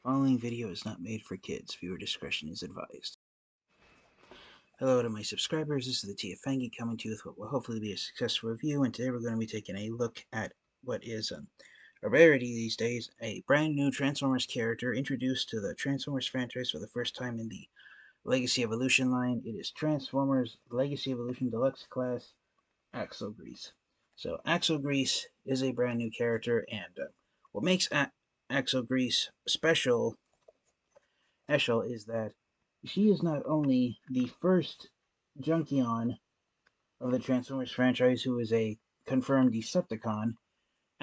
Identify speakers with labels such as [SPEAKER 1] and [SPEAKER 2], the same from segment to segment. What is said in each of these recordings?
[SPEAKER 1] Following video is not made for kids. Viewer discretion is advised. Hello to my subscribers. This is the TFangy coming to you with what will hopefully be a successful review, and today we're going to be taking a look at what is a rarity these days, a brand new Transformers character introduced to the Transformers franchise for the first time in the Legacy Evolution line. It is Transformers Legacy Evolution Deluxe Class Axlegrease. So Axlegrease is a brand new character, and what makes Axlegrease special is that she is not only the first Junkion of the Transformers franchise who is a confirmed Decepticon.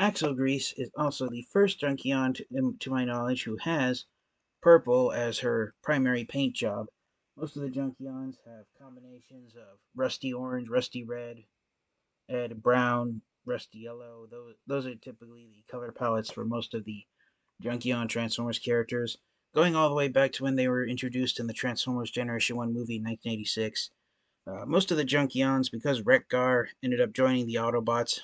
[SPEAKER 1] Axlegrease is also the first Junkion, to my knowledge, who has purple as her primary paint job. Most of the Junkions have combinations of rusty orange, rusty red, brown, rusty yellow. Those are typically the color palettes for most of the Junkion Transformers characters, going all the way back to when they were introduced in the Transformers Generation 1 movie in 1986. Most of the Junkions, because Wreck-Gar ended up joining the Autobots,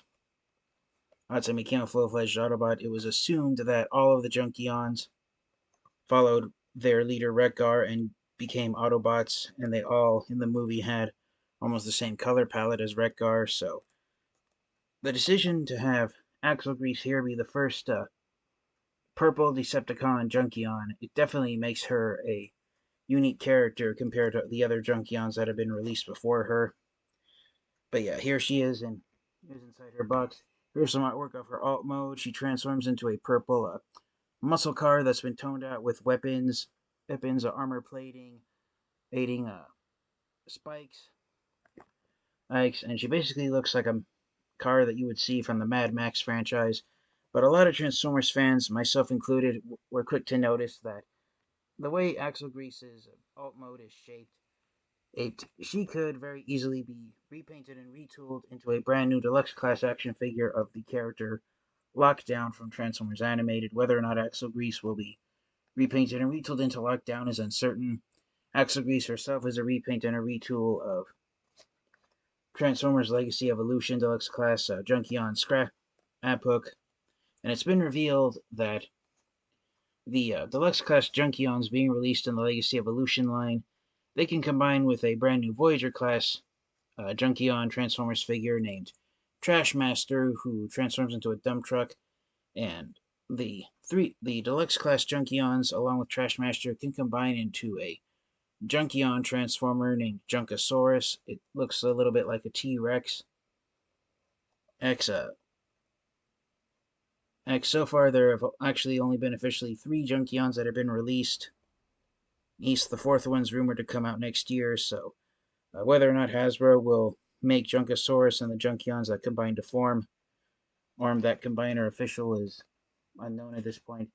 [SPEAKER 1] that's a became a full-fledged Autobot, it was assumed that all of the Junkions followed their leader Wreck-Gar and became Autobots, and they all, in the movie, had almost the same color palette as Wreck-Gar, so the decision to have Axlegrease here be the first purple Decepticon Junkion, it definitely makes her a unique character compared to the other Junkions that have been released before her. But yeah, here she is, and here's inside her box. Here's some artwork of her alt mode. She transforms into a purple muscle car that's been toned out with weapons, armor plating, aiding spikes, and she basically looks like a car that you would see from the Mad Max franchise. But a lot of Transformers fans, myself included, were quick to notice that the way Axlegrease's alt mode is shaped, she could very easily be repainted and retooled into a brand new deluxe class action figure of the character Lockdown from Transformers Animated. Whether or not Axlegrease will be repainted and retooled into Lockdown is uncertain. Axlegrease herself is a repaint and a retool of Transformers Legacy Evolution Deluxe Class Junkion Scraphook, and it's been revealed that the Deluxe Class Junkions being released in the Legacy Evolution line, they can combine with a brand new Voyager Class Junkion Transformers figure named Trashmaster, who transforms into a dump truck, and the Deluxe Class Junkions, along with Trashmaster, can combine into a Junkion Transformer named Junkosaurus. It looks a little bit like a T-Rex. So far, there have actually only been officially 3 Junkions that have been released. The 4th one's rumored to come out next year, so whether or not Hasbro will make Junkosaurus and the Junkions that combine to form, or that combine are official, is unknown at this point.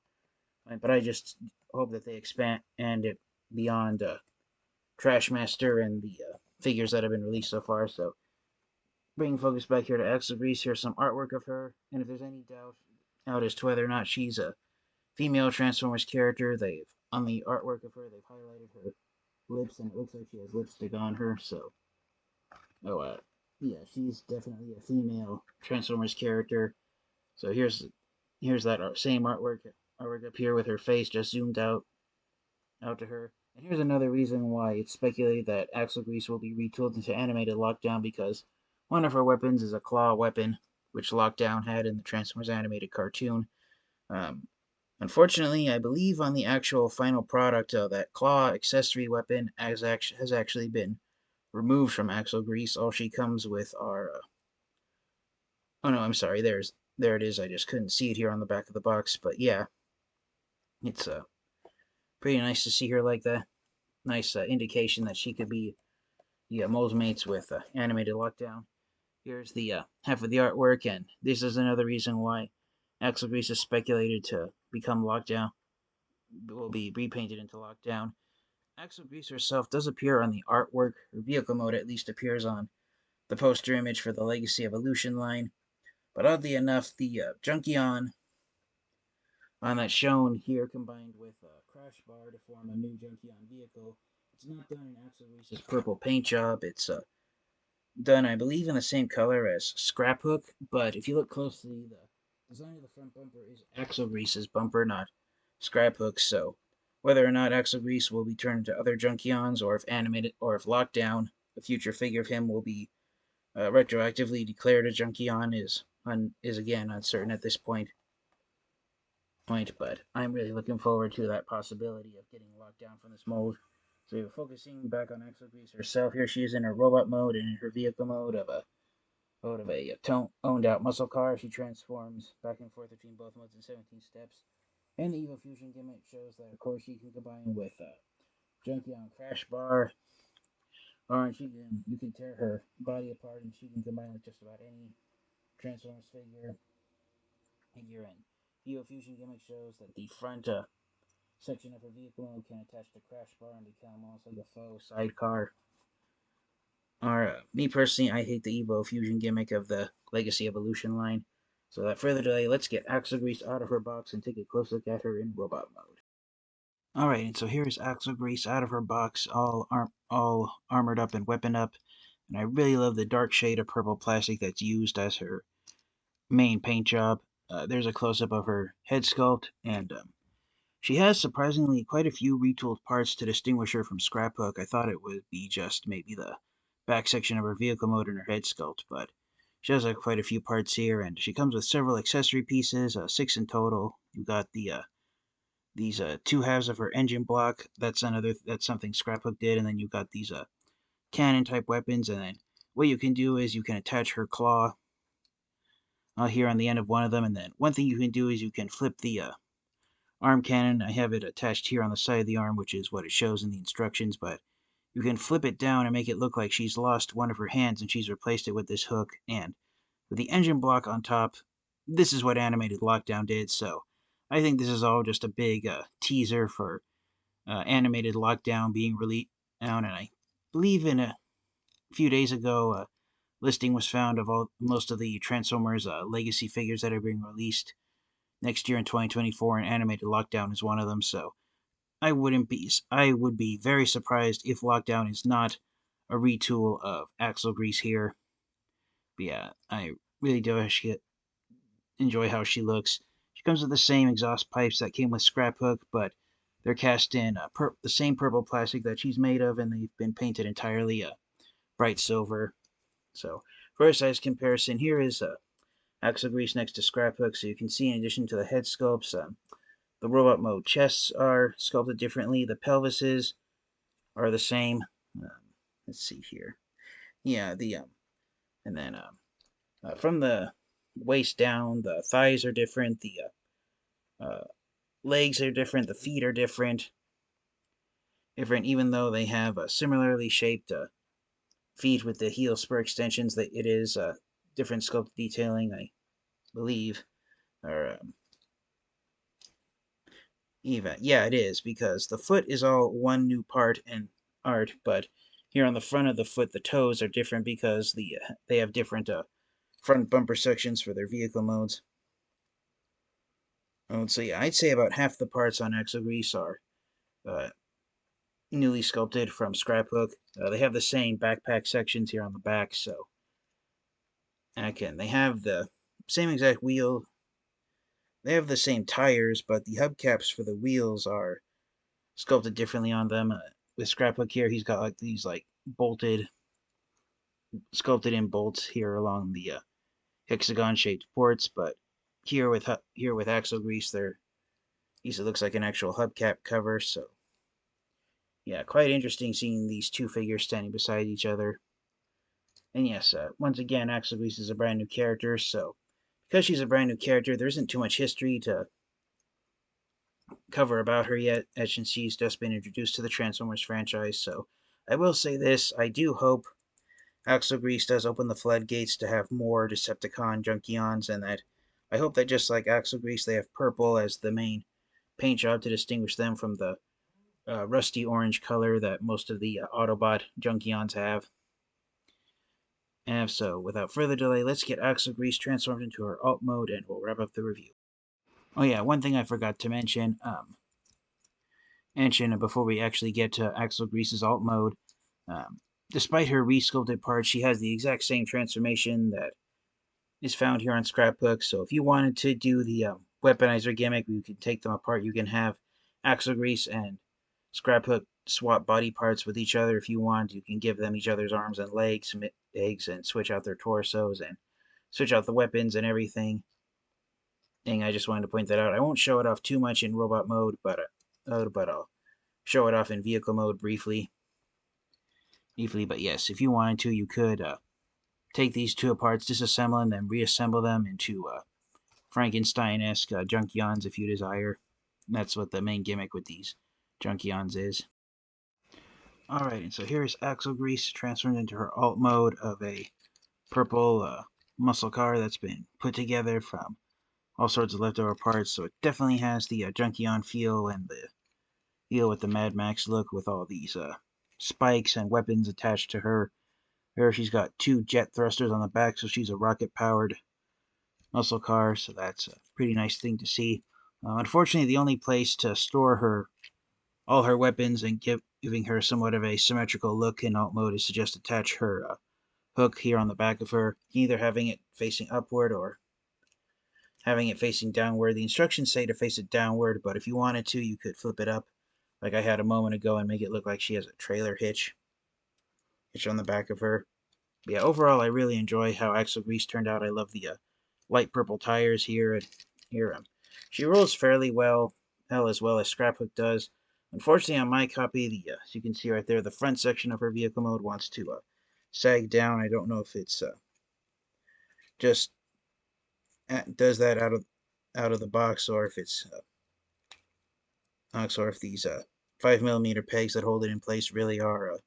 [SPEAKER 1] But I just hope that they expand it beyond Trashmaster and the figures that have been released so far. So, bringing focus back here to Axlegrease, here's some artwork of her, and if there's any doubt as to whether or not she's a female Transformers character, on the artwork of her, they've highlighted her lips, and it looks like she has lipstick on her, so, yeah, she's definitely a female Transformers character. So here's that same artwork up here with her face just zoomed out to her. And here's another reason why it's speculated that Axlegrease will be retooled into animated Lockdown, because one of her weapons is a claw weapon, which Lockdown had in the Transformers animated cartoon. Unfortunately, I believe on the actual final product, that claw accessory weapon has actually been removed from Axlegrease. All she comes with are... oh no, I'm sorry, there it is. I just couldn't see it here on the back of the box. But yeah, it's pretty nice to see her like that. Nice indication that she could be mold mates with animated Lockdown. Here's the half of the artwork, and this is another reason why Axlegrease is speculated to become Lockdown, will be repainted into Lockdown. Axlegrease herself does appear on the artwork. Her vehicle mode at least appears on the poster image for the Legacy Evolution line. But oddly enough, the Junkion on that shown here combined with Crash Bar to form a new Junkion vehicle. It's not done in Axlegrease's purple paint job. It's done, I believe, in the same color as Scraphook, but if you look closely, the design of the front bumper is Axlegrease's bumper, not Scraphook, so whether or not Axlegrease will be turned into other Junkions, or if animated, or if Lockdown, a future figure of him, will be retroactively declared a Junkion, is again uncertain at this point. But I'm really looking forward to that possibility of getting Lockdown from this mold. So focusing back on Axlegrease herself, here she is in her robot mode and in her vehicle mode of a owned out muscle car. She transforms back and forth between both modes in 17 steps. And the Evo Fusion gimmick shows that, of course, she can combine with Junkion Crash Bar, or you can tear her body apart, and she can combine with just about any Transformers figure. And Evo Fusion gimmick shows that the front section of her vehicle can attach to Crash Bar and become almost like a faux sidecar. Or me personally, I hate the Evo Fusion gimmick of the Legacy Evolution line. So without further delay, let's get Axlegrease out of her box and take a close look at her in robot mode. Alright, and so here's Axlegrease out of her box, all armored up and weaponed up. And I really love the dark shade of purple plastic that's used as her main paint job. There's a close-up of her head sculpt, and she has surprisingly quite a few retooled parts to distinguish her from Scraphook. I thought it would be just maybe the back section of her vehicle mode and her head sculpt, but she has quite a few parts here, and she comes with several accessory pieces, 6 in total. You got these two halves of her engine block. That's something Scraphook did, and then you got these cannon type weapons, and then what you can do is you can attach her claw here on the end of one of them, and then one thing you can do is you can flip the arm cannon. I have it attached here on the side of the arm, which is what it shows in the instructions, but you can flip it down and make it look like she's lost one of her hands and she's replaced it with this hook. And with the engine block on top, this is what Animated Lockdown did, so I think this is all just a big teaser for Animated Lockdown being released down. And I believe in a few days ago, listing was found of most of the Transformers Legacy figures that are being released next year in 2024, and Animated Lockdown is one of them. So I would be very surprised if Lockdown is not a retool of Axlegrease here. But yeah, I really do enjoy how she looks. She comes with the same exhaust pipes that came with Scraphook, but they're cast in the same purple plastic that she's made of, and they've been painted entirely bright silver. So for a size comparison, here is Axlegrease next to Scraphook, so you can see in addition to the head sculpts, the robot mode chests are sculpted differently. The pelvises are the same. Let's see here. Yeah, and then from the waist down, the thighs are different. The legs are different. The feet are different. Even though they have similarly shaped feet with the heel spur extensions, that it is different sculpt detailing, I believe. Or yeah, it is, because the foot is all one new part and art, but here on the front of the foot, the toes are different because they have different front bumper sections for their vehicle modes. So yeah, I'd say about half the parts on Axlegrease are newly sculpted from Scraphook. They have the same backpack sections here on the back, so again, they have the same exact wheel. They have the same tires, but the hubcaps for the wheels are sculpted differently on them. With Scraphook here, he's got these sculpted in bolts here along the hexagon-shaped ports, but here with Axlegrease, it looks like an actual hubcap cover. So yeah, quite interesting seeing these two figures standing beside each other. And yes, once again, Axlegrease is a brand new character, so because she's a brand new character, there isn't too much history to cover about her yet, as she's just been introduced to the Transformers franchise. So I will say this, I do hope Axlegrease does open the floodgates to have more Decepticon Junkions, and that I hope that just like Axlegrease, they have purple as the main paint job to distinguish them from the rusty orange color that most of the Autobot Junkions have. And so, without further delay, let's get Axlegrease transformed into her alt mode, and we'll wrap up the review. Oh yeah, one thing I forgot to mention, before we actually get to Axlegrease's alt mode, despite her resculpted parts, she has the exact same transformation that is found here on Scraphook. So if you wanted to do the weaponizer gimmick. You can take them apart. You can have Axlegrease and Scraphook swap body parts with each other if you want. You can give them each other's arms and legs, and switch out their torsos and switch out the weapons and everything. I just wanted to point that out. I won't show it off too much in robot mode, but I'll show it off in vehicle mode briefly. But yes, if you wanted to, you could take these two apart, disassemble and then reassemble them into Frankenstein-esque Junkions if you desire. That's what the main gimmick with these Junkions is. Alright, and so here's Axlegrease transformed into her alt mode of a purple muscle car that's been put together from all sorts of leftover parts, so it definitely has the Junkion feel and the feel with the Mad Max look with all these spikes and weapons attached to her. Here she's got two jet thrusters on the back, so she's a rocket-powered muscle car, so that's a pretty nice thing to see. Unfortunately, the only place to store all her weapons and giving her somewhat of a symmetrical look in alt mode is to just attach her hook here on the back of her, either having it facing upward or having it facing downward. The instructions say to face it downward, but if you wanted to, you could flip it up like I had a moment ago and make it look like she has a trailer hitch on the back of her. But yeah, overall, I really enjoy how Axlegrease turned out. I love the light purple tires here. And here, she rolls fairly well as Scraphook does. Unfortunately, on my copy, as you can see right there, the front section of her vehicle mode wants to sag down. I don't know if it's just does that out of the box, or if it's or if these 5mm pegs that hold it in place really are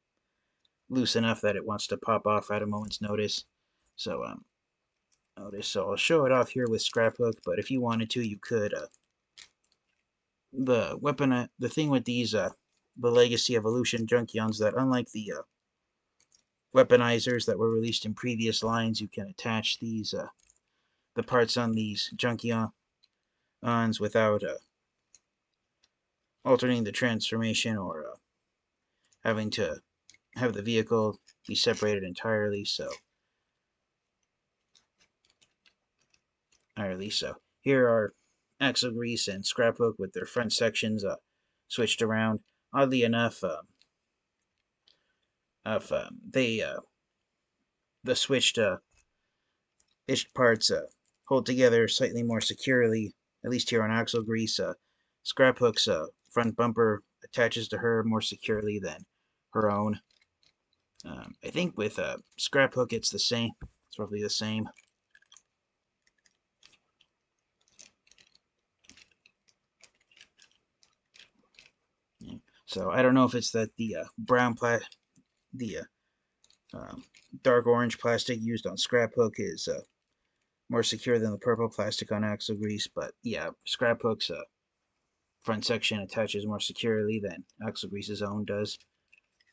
[SPEAKER 1] loose enough that it wants to pop off at a moment's notice. So I'll show it off here with Scraphook, but if you wanted to, you could. The thing with these the Legacy Evolution Junkions, that unlike the weaponizers that were released in previous lines, you can attach these the parts on these Junkions without altering the transformation or having to have the vehicle be separated entirely. So here are Axlegrease and Scraphook with their front sections switched around. Oddly enough, the switched parts hold together slightly more securely, at least here on Axlegrease. Scraphook's front bumper attaches to her more securely than her own. I think with Scraphook it's the same. It's roughly the same. So I don't know if it's that the dark orange plastic used on Scraphook is more secure than the purple plastic on Axlegrease, but yeah, Scraphook's front section attaches more securely than Axlegrease's own does.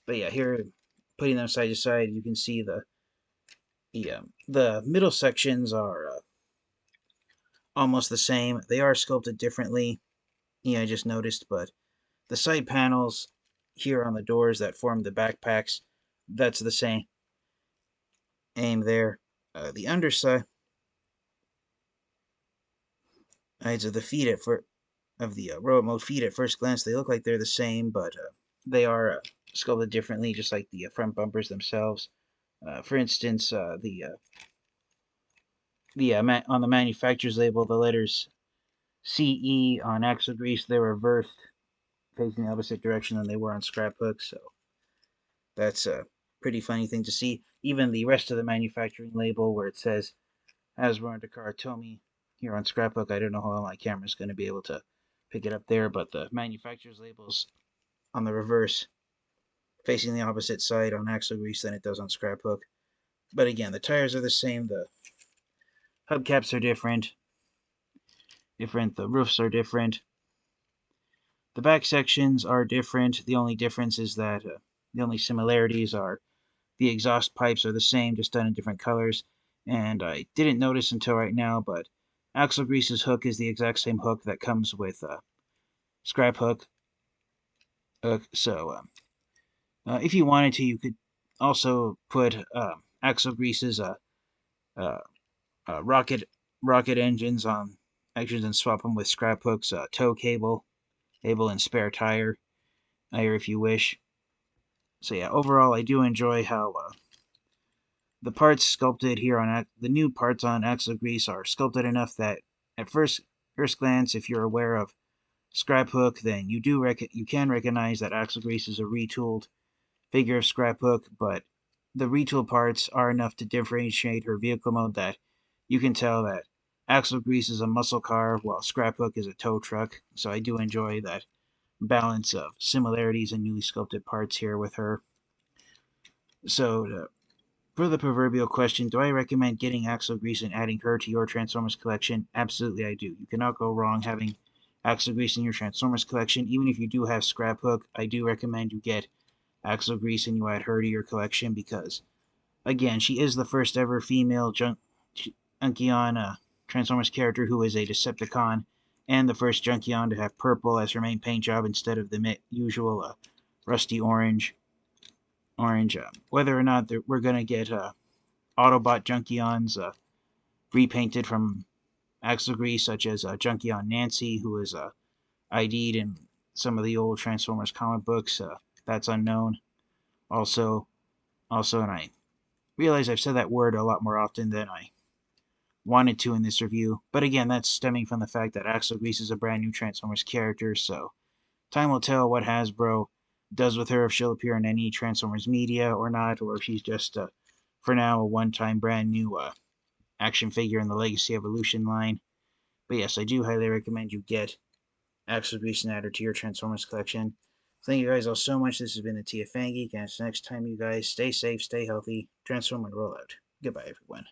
[SPEAKER 1] But yeah, here, putting them side to side, you can see the middle sections are almost the same. They are sculpted differently. Yeah, I just noticed, but the side panels here on the doors that form the backpacks, that's the same. Aim there. The underside of the feet of the robot mode feet at first glance, they look like they're the same, but they are sculpted differently, just like the front bumpers themselves. For instance, on the manufacturer's label, the letters CE on Axlegrease, they're reversed, facing the opposite direction than they were on Scraphook, so that's a pretty funny thing to see. Even the rest of the manufacturing label, where it says Hasbro Dakar Tomy here on Scraphook, I don't know how my camera's going to be able to pick it up there, but the manufacturer's label's on the reverse, facing the opposite side on Axlegrease than it does on Scraphook. But again, the tires are the same, the hubcaps are different, the roofs are different, the back sections are different. The only difference is that the only similarities are the exhaust pipes are the same, just done in different colors. And I didn't notice until right now, but Axlegrease's hook is the exact same hook that comes with Scraphook. So if you wanted to, you could also put Axlegrease's rocket engines on actions and swap them with Scraphook's tow cable and spare tire if you wish. So yeah, overall I do enjoy how the parts sculpted here on the new parts on Axlegrease are sculpted enough that at first glance, if you're aware of Scraphook, then you can recognize that Axlegrease is a retooled figure of Scraphook, but the retool parts are enough to differentiate her vehicle mode that you can tell that Axlegrease is a muscle car while Scraphook is a tow truck. So I do enjoy that balance of similarities and newly sculpted parts here with her. So for the proverbial question, do I recommend getting Axlegrease and adding her to your Transformers collection? Absolutely I do. You cannot go wrong having Axlegrease in your Transformers collection. Even if you do have Scraphook, I do recommend you get Axlegrease and you add her to your collection because, again, she is the first ever female Junkion Transformers character who is a Decepticon, and the first Junkion to have purple as her main paint job instead of the usual rusty orange. Whether or not we're going to get Autobot Junkions repainted from Axlegrease, such as Junkion Nancy, who is ID'd in some of the old Transformers comic books, that's unknown. Also, and I realize I've said that word a lot more often than I wanted to in this review, but again, that's stemming from the fact that Axlegrease is a brand new Transformers character, so time will tell what Hasbro does with her, if she'll appear in any Transformers media or not, or if she's just, for now, a one-time brand new action figure in the Legacy Evolution line. But yes, I do highly recommend you get Axlegrease and add her to your Transformers collection. Thank you guys all so much. This has been the TFangeek, and until next time, you guys, stay safe, stay healthy, transform and roll out. Goodbye, everyone.